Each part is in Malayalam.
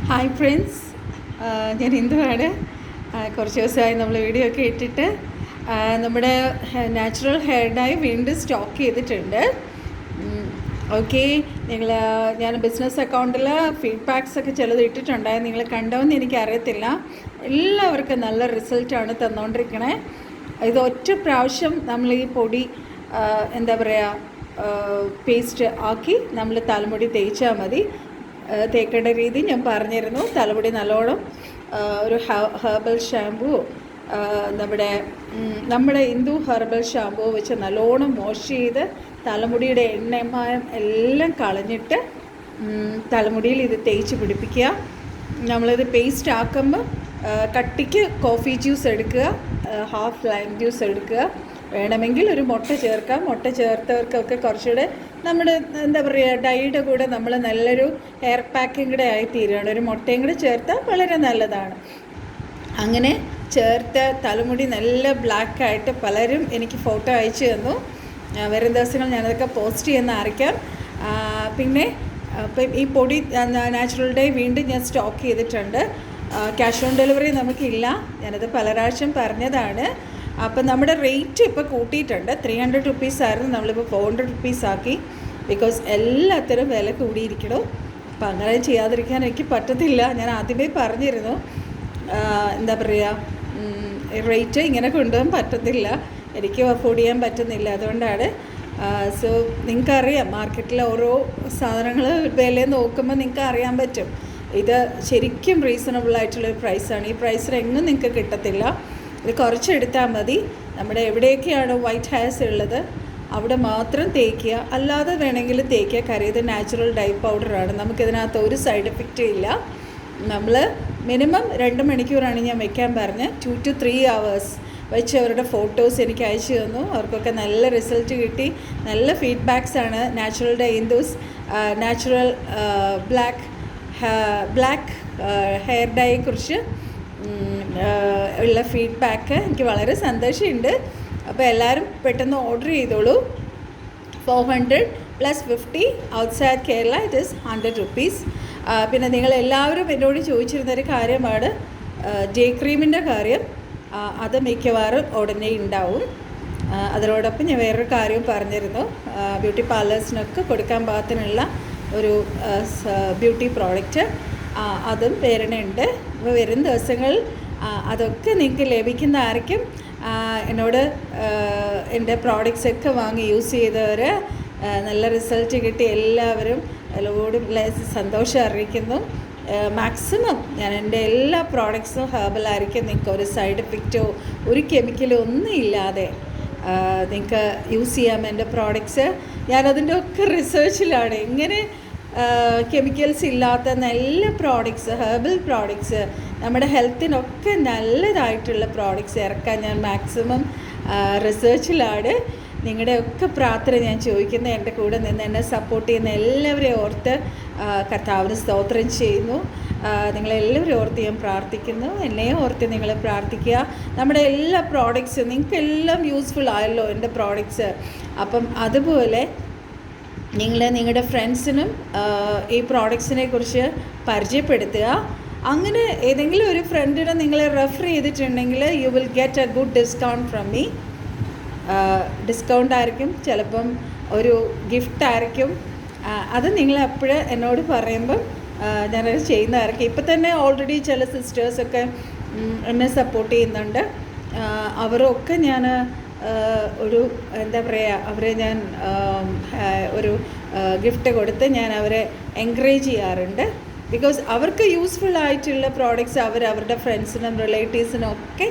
ഹായ് ഫ്രണ്ട്സ്, ഞാൻ ഇന്ദുവാണ്. കുറച്ച് ദിവസമായി നമ്മൾ വീഡിയോ ഒക്കെ ഇട്ടിട്ട് നമ്മുടെ നാച്ചുറൽ ഹെയർ ഡൈ വീണ്ടും സ്റ്റോക്ക് ചെയ്തിട്ടുണ്ട്. ഓക്കെ, ഞാൻ ബിസിനസ് അക്കൗണ്ടിൽ ഫീഡ്ബാക്സ് ഒക്കെ ചിലത് ഇട്ടിട്ടുണ്ടായിരുന്നു. നിങ്ങൾ കണ്ടോന്ന് എനിക്കറിയത്തില്ല. എല്ലാവർക്കും നല്ല റിസൾട്ടാണ് തന്നുകൊണ്ടിരിക്കണേ. ഇത് ഒറ്റ പ്രാവശ്യം നമ്മൾ ഈ പൊടി എന്താ പറയുക, പേസ്റ്റ് ആക്കി നമ്മൾ തലമുടി തേച്ചാൽ മതി. തേക്കേണ്ട രീതി ഞാൻ പറഞ്ഞിരുന്നു. തലമുടി നല്ലോണം ഒരു ഹെർബൽ ഷാമ്പൂ, നമ്മുടെ ഇന്ദു ഹെർബൽ ഷാമ്പൂ വെച്ച് നല്ലോണം വാഷ് ചെയ്ത് തലമുടിയുടെ എണ്ണമയം എല്ലാം കളഞ്ഞിട്ട് തലമുടിയിൽ ഇത് തേച്ച് പിടിപ്പിക്കുക. നമ്മളിത് പേസ്റ്റ് ആക്കുമ്പോൾ കട്ടിക്ക് കോഫി ജ്യൂസ് എടുക്കുക, ഹാഫ് ലൈം ജ്യൂസ് എടുക്കുക. വേണമെങ്കിൽ ഒരു മുട്ട ചേർക്കാം. മുട്ട ചേർത്തവർക്കൊക്കെ കുറച്ചുകൂടെ നമ്മുടെ എന്താ പറയുക, ഡൈയുടെ കൂടെ നമ്മൾ നല്ലൊരു ഹെയർ പാക്കിങ് കൂടെ ആയിത്തീരുകയാണ്. ഒരു മുട്ടയും കൂടെ ചേർത്താൽ വളരെ നല്ലതാണ്. അങ്ങനെ ചേർത്ത് തലമുടി നല്ല ബ്ലാക്കായിട്ട് പലരും എനിക്ക് ഫോട്ടോ അയച്ചു തന്നു. വരും ദിവസങ്ങൾ ഞാനതൊക്കെ പോസ്റ്റ് ചെയ്യുന്ന അറിയിക്കാം. പിന്നെ ഇപ്പം ഈ പൊടി നാച്ചുറൽ ഡൈ വീണ്ടും ഞാൻ സ്റ്റോക്ക് ചെയ്തിട്ടുണ്ട്. ക്യാഷ് ഓൺ ഡെലിവറി നമുക്കില്ല, ഞാനത് പല പ്രാവശ്യം പറഞ്ഞതാണ്. അപ്പം നമ്മുടെ റേറ്റ് ഇപ്പോൾ കൂട്ടിയിട്ടുണ്ട്. 300 റുപ്പീസ് ആയിരുന്നു, നമ്മളിപ്പോൾ 400 റുപ്പീസ് ആക്കി. ബിക്കോസ് എല്ലാത്തിനും വില കൂടിയിരിക്കണം. അപ്പം അങ്ങനെ ചെയ്യാതിരിക്കാൻ എനിക്ക് പറ്റത്തില്ല. ഞാൻ ആദ്യമേ പറഞ്ഞിരുന്നു, എന്താ പറയുക, റേറ്റ് ഇങ്ങനെ കൊണ്ടുപോകാൻ പറ്റത്തില്ല, എനിക്ക് അഫോർഡ് ചെയ്യാൻ പറ്റുന്നില്ല. അതുകൊണ്ടാണ്. സോ നിങ്ങൾക്കറിയാം, മാർക്കറ്റിലെ ഓരോ സാധനങ്ങൾ വില നോക്കുമ്പോൾ നിങ്ങൾക്ക് അറിയാൻ പറ്റും ഇത് ശരിക്കും റീസണബിളായിട്ടുള്ളൊരു പ്രൈസാണ്. ഈ പ്രൈസിന് എങ്ങും നിങ്ങൾക്ക് കിട്ടത്തില്ല. ഇത് കുറച്ചെടുത്താൽ മതി. നമ്മുടെ എവിടെയൊക്കെയാണ് വൈറ്റ് ഹെയർസ് ഉള്ളത് അവിടെ മാത്രം തേക്കുക. അല്ലാതെ വേണമെങ്കിൽ തേക്കുക. കാര്യം ഇത് നാച്ചുറൽ ഡൈ പൗഡറാണ്. നമുക്കിതിനകത്ത് ഒരു സൈഡ് എഫക്റ്റും ഇല്ല. നമ്മൾ മിനിമം 2 മണിക്കൂറാണ് ഞാൻ വെക്കാൻ പറഞ്ഞ്. 2 to 3 hours വെച്ച് അവരുടെ ഫോട്ടോസ് എനിക്ക് അയച്ചു തന്നു. അവർക്കൊക്കെ നല്ല റിസൾട്ട് കിട്ടി. നല്ല ഫീഡ്ബാക്സാണ് natural dye Indus natural black hair ഡൈയെക്കുറിച്ച് ഉള്ള ഫീഡ്ബാക്ക് എനിക്ക് വളരെ സന്തോഷമുണ്ട്. അപ്പോൾ എല്ലാവരും പെട്ടെന്ന് ഓർഡർ ചെയ്തോളൂ. 400 + 50 outside Kerala it is 100 rupees. പിന്നെ നിങ്ങളെല്ലാവരും എന്നോട് ചോദിച്ചിരുന്നൊരു കാര്യമാണ് ഡേ ക്രീമിൻ്റെ കാര്യം. അത് മിക്കവാറും ഉടനെ ഉണ്ടാവും. അതിനോടൊപ്പം ഞാൻ വേറൊരു കാര്യം പറഞ്ഞിരുന്നു, ബ്യൂട്ടി പാർലേഴ്സിനൊക്കെ കൊടുക്കാൻ പാകത്തിനുള്ള ഒരു ബ്യൂട്ടി പ്രോഡക്റ്റ്, അതും വരണുണ്ട്. അപ്പോൾ വരും ദിവസങ്ങളിൽ അതൊക്കെ നിങ്ങൾക്ക് ലഭിക്കുന്നതായിരിക്കും. എന്നോട് എൻ്റെ പ്രോഡക്റ്റ്സൊക്കെ വാങ്ങി യൂസ് ചെയ്തവർ നല്ല റിസൾട്ട് കിട്ടി എല്ലാവരും എല്ലാവരോടും സന്തോഷം അറിയിക്കുന്നു. മാക്സിമം ഞാൻ എൻ്റെ എല്ലാ പ്രോഡക്ട്സും ഹെർബലായിരിക്കും. നിങ്ങൾക്ക് ഒരു സൈഡ് എഫക്റ്റോ ഒരു കെമിക്കലോ ഒന്നും ഇല്ലാതെ നിങ്ങൾക്ക് യൂസ് ചെയ്യാം എൻ്റെ പ്രോഡക്ട്സ്. ഞാനതിൻ്റെ ഒക്കെ റിസർച്ചിലാണ്. എങ്ങനെ കെമിക്കൽസ് ഇല്ലാത്ത നല്ല പ്രോഡക്ട്സ്, ഹെർബൽ പ്രോഡക്ട്സ്, നമ്മുടെ ഹെൽത്തിനൊക്കെ നല്ലതായിട്ടുള്ള പ്രോഡക്ട്സ് ഇറക്കാൻ ഞാൻ മാക്സിമം റിസർച്ചിലാണ്. നിങ്ങളുടെയൊക്കെ പ്രാർത്ഥന ഞാൻ ചോദിക്കുന്നു. എൻ്റെ കൂടെ നിന്ന് എന്നെ സപ്പോർട്ട് ചെയ്യുന്ന എല്ലാവരെയും ഓർത്ത് കർത്താവിന് സ്തോത്രം ചെയ്യുന്നു. നിങ്ങളെല്ലാവരും ഓർത്ത് ഞാൻ പ്രാർത്ഥിക്കുന്നു. എന്നെയും ഓർത്ത് നിങ്ങൾ പ്രാർത്ഥിക്കുക. നമ്മുടെ എല്ലാ പ്രോഡക്ട്സും നിങ്ങൾക്കെല്ലാം യൂസ്ഫുൾ ആയല്ലോ എൻ്റെ പ്രോഡക്ട്സ്. അപ്പം അതുപോലെ നിങ്ങളുടെ ഫ്രണ്ട്സിനും ഈ പ്രോഡക്ട്സിനെ കുറിച്ച് പരിചയപ്പെടുത്തുക. അങ്ങനെ ഏതെങ്കിലും ഒരു ഫ്രണ്ടിനെ നിങ്ങളെ റെഫർ ചെയ്തിട്ടുണ്ടെങ്കിൽ you will get A good discount from me. Discount ആയിരിക്കും, ചിലപ്പം ഒരു ഗിഫ്റ്റ് ആയിരിക്കും. അത് നിങ്ങൾ എപ്പോഴും എന്നോട് പറയുമ്പം ഞാനത് ചെയ്യുന്നതായിരിക്കും. ഇപ്പം തന്നെ ഓൾറെഡി ചില സിസ്റ്റേഴ്സൊക്കെ എന്നെ സപ്പോർട്ട് ചെയ്യുന്നുണ്ട്. അവരൊക്കെ ഞാൻ ഒരു എന്താ പറയുക, അവരെ ഞാൻ ഒരു ഗിഫ്റ്റ് കൊടുത്ത് ഞാൻ അവരെ എൻകറേജ് ചെയ്യാറുണ്ട്. ബിക്കോസ് അവർക്ക് യൂസ്ഫുൾ ആയിട്ടുള്ള പ്രോഡക്റ്റ്സ് അവരുടെ ഫ്രണ്ട്സിനും റിലേറ്റീവ്സിനും ഒക്കെ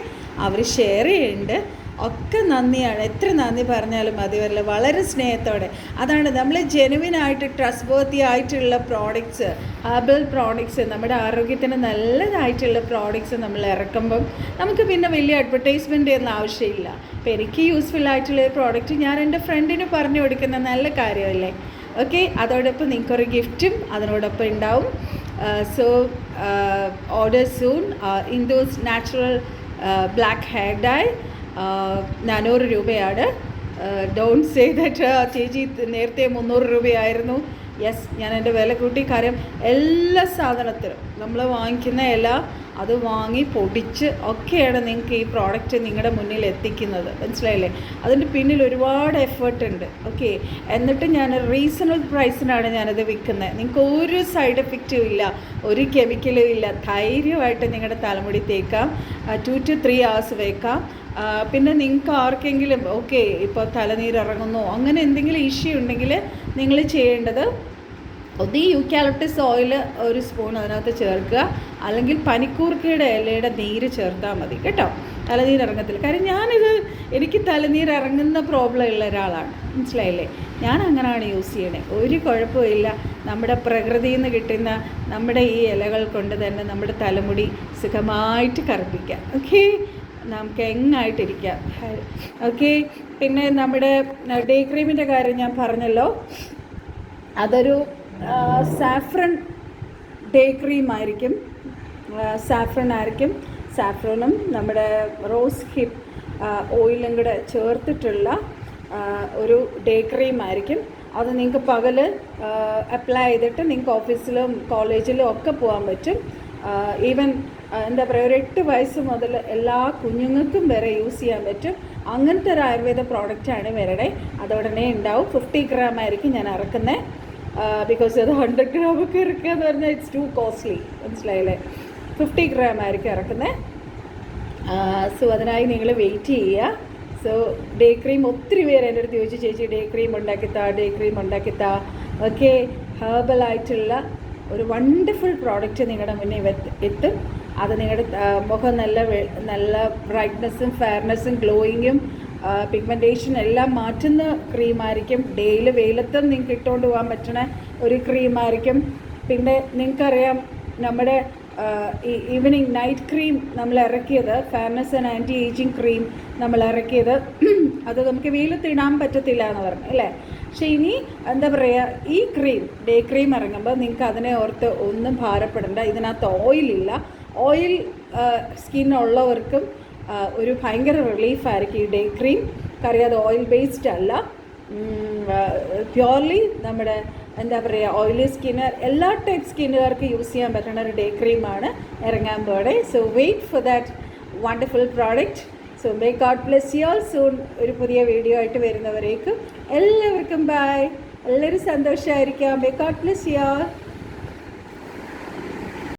അവർ ഷെയർ ചെയ്യുന്നുണ്ട്. ഒക്കെ നന്ദിയാണ്. എത്ര നന്ദി പറഞ്ഞാലും മതി വരില്ല. വളരെ സ്നേഹത്തോടെ. അതാണ് നമ്മൾ ജെനുവിനായിട്ട് ട്രസ്റ്റ് വർത്തി ആയിട്ടുള്ള പ്രോഡക്റ്റ്സ്, ഹെർബൽ പ്രോഡക്റ്റ്സ്, നമ്മുടെ ആരോഗ്യത്തിന് നല്ലതായിട്ടുള്ള പ്രോഡക്റ്റ്സ് നമ്മൾ ഇറക്കുമ്പം നമുക്ക് പിന്നെ വലിയ അഡ്വർടൈസ്മെൻ്റ് ഒന്നും ആവശ്യമില്ല. അപ്പോൾ എനിക്ക് യൂസ്ഫുൾ ആയിട്ടുള്ള പ്രോഡക്റ്റ് ഞാൻ എൻ്റെ ഫ്രണ്ടിന് പറഞ്ഞു കൊടുക്കുന്ന നല്ല കാര്യമല്ലേ. ഓക്കെ, അതോടൊപ്പം നിങ്ങൾക്കൊരു ഗിഫ്റ്റും അതിനോടൊപ്പം ഉണ്ടാവും. So order soon. Indus natural black hair dye 400 രൂപയാണ്. ഡോണ്ട് സേ ദാറ്റ് ചേച്ചി നേരത്തെ 300 രൂപയായിരുന്നു യെസ്, ഞാൻ എൻ്റെ വില കൂട്ടി. കാര്യം എല്ലാ സാധനത്തിനും നമ്മൾ വാങ്ങിക്കുന്ന ഇല അത് വാങ്ങി പൊടിച്ച് ഒക്കെയാണ് നിങ്ങൾക്ക് ഈ പ്രോഡക്റ്റ് നിങ്ങളുടെ മുന്നിൽ എത്തിക്കുന്നത്, മനസ്സിലായില്ലേ? അതിൻ്റെ പിന്നിൽ ഒരുപാട് എഫേർട്ട് ഉണ്ട്. ഓക്കെ, എന്നിട്ട് ഞാൻ റീസണബിൾ പ്രൈസിനാണ് ഞാനത് വിൽക്കുന്നത്. നിങ്ങൾക്ക് ഒരു സൈഡ് എഫക്റ്റും ഇല്ല, ഒരു കെമിക്കലും ഇല്ല. ധൈര്യമായിട്ട് നിങ്ങളുടെ തലമുടി തേക്കാം, 2 to 3 hours വെക്കാം. പിന്നെ നിങ്ങൾക്ക് ആർക്കെങ്കിലും ഓക്കെ ഇപ്പോൾ തലനീരിറങ്ങുന്നു അങ്ങനെ എന്തെങ്കിലും ഇഷ്യൂ ഉണ്ടെങ്കിൽ നിങ്ങൾ ചെയ്യേണ്ടത് ഒന്ന് ഈ യൂക്കാലിപ്റ്റസ് ഓയിൽ ഒരു സ്പൂൺ അതിനകത്ത് ചേർക്കുക, അല്ലെങ്കിൽ പനിക്കൂർക്കയുടെ ഇലയുടെ നീര് ചേർത്താൽ മതി കേട്ടോ. തലനീരിറങ്ങത്തില്ല. കാര്യം എനിക്ക് തലനീരിറങ്ങുന്ന പ്രോബ്ലം ഉള്ള ഒരാളാണ്, മനസ്സിലായില്ലേ? ഞാൻ അങ്ങനെയാണ് യൂസ് ചെയ്യണേ, ഒരു കുഴപ്പമില്ല. നമ്മുടെ പ്രകൃതിയിൽ നിന്ന് കിട്ടുന്ന നമ്മുടെ ഈ ഇലകൾ കൊണ്ട് തന്നെ നമ്മുടെ തലമുടി സുഖമായിട്ട് കറുപ്പിക്കാം. ഓക്കെ, നമുക്ക് എങ്ങായിട്ടിരിക്കാം. ഓക്കെ, പിന്നെ നമ്മുടെ ഡേ ക്രീമിൻ്റെ കാര്യം ഞാൻ പറഞ്ഞല്ലോ, അതൊരു സാഫ്രൺ ഡേ ക്രീം ആയിരിക്കും. സാഫ്രനും നമ്മുടെ റോസ് ഹിപ്പ് ഓയിലും കൂടെ ചേർത്തിട്ടുള്ള ഒരു ഡേ ക്രീം ആയിരിക്കും. അത് നിങ്ങൾക്ക് പകൽ അപ്ലൈ ചെയ്തിട്ട് നിങ്ങൾക്ക് ഓഫീസിലും കോളേജിലും ഒക്കെ പോകാൻ പറ്റും. ഈവൻ എന്താ പറയുക, ഒരു 8 വയസ്സ് മുതൽ എല്ലാ കുഞ്ഞുങ്ങൾക്കും വരെ യൂസ് ചെയ്യാൻ പറ്റും. അങ്ങനത്തെ ഒരു ആയുർവേദ പ്രോഡക്റ്റാണ് വരണേ. അതോടനെ ഉണ്ടാവും. 50 gram ആയിരിക്കും ഞാൻ ഇറക്കുന്നത്. ബിക്കോസ് അത് 100 gram ഒക്കെ ഇറക്കുക എന്ന് പറഞ്ഞാൽ ഇറ്റ്സ് ടു കോസ്റ്റ്ലി, മനസ്സിലായില്ലേ? 50 gram ആയിരിക്കും ഇറക്കുന്നത്. സോ അതിനായി നിങ്ങൾ വെയിറ്റ് ചെയ്യുക. സോ ഡേ ക്രീം ഒത്തിരി പേര് എൻ്റെ അടുത്ത് ചോദിച്ചു, ചേച്ചി ഡേ ക്രീം ഉണ്ടാക്കിത്താ. ഓക്കെ, ഹെർബലായിട്ടുള്ള ഒരു വണ്ടർഫുൾ പ്രോഡക്റ്റ് നിങ്ങളുടെ മുന്നിൽ എത്തും. അത് നിങ്ങളുടെ മുഖം നല്ല ബ്രൈറ്റ്നെസ്സും ഫെയർനെസ്സും ഗ്ലോയിങ്ങും പിഗ്മെൻറ്റേഷൻ എല്ലാം മാറ്റുന്ന ക്രീമായിരിക്കും. ഡെയിലി വെയിലത്തും നിങ്ങൾക്ക് ഇട്ടുകൊണ്ട് പോകാൻ പറ്റണ ഒരു ക്രീമായിരിക്കും. പിന്നെ നിങ്ങൾക്കറിയാം നമ്മുടെ ഈ ഈവനിങ് നൈറ്റ് ക്രീം നമ്മൾ ഇറക്കിയത്, fairness and anti ageing cream നമ്മൾ ഇറക്കിയത്, അത് നമുക്ക് വെയിലത്ത് ഇടാൻ പറ്റത്തില്ല എന്ന് പറഞ്ഞു അല്ലേ? പക്ഷേ ഇനി എന്താ പറയുക, ഈ ക്രീം ഡേ ക്രീം ഇറങ്ങുമ്പോൾ നിങ്ങൾക്ക് അതിനെ ഓർത്ത് ഒന്നും ഭാരപ്പെടേണ്ട. ഇതിനകത്ത് ഓയിലില്ല. ഓയിൽ സ്കിന്നുള്ളവർക്കും ഒരു ഭയങ്കര റിലീഫായിരിക്കും ഈ ഡേ ക്രീം. കാര്യം അത് ഓയിൽ ബേസ്ഡ് അല്ല, പ്യോർലി നമ്മുടെ എന്താ പറയുക ഓയിലി സ്കിന്ന് എല്ലാ ടൈപ്പ് സ്കിന്നുകാർക്ക് യൂസ് ചെയ്യാൻ പറ്റുന്ന ഒരു ഡേ ക്രീമാണ് ഇറങ്ങാൻ പോടെ. So wait for that wonderful product. So may God bless you all. Soon ഒരു പുതിയ വീഡിയോ ആയിട്ട് വരുന്നവരേക്കും എല്ലാവർക്കും ബൈ. എല്ലാവരും സന്തോഷമായിരിക്കാം. May God bless you all.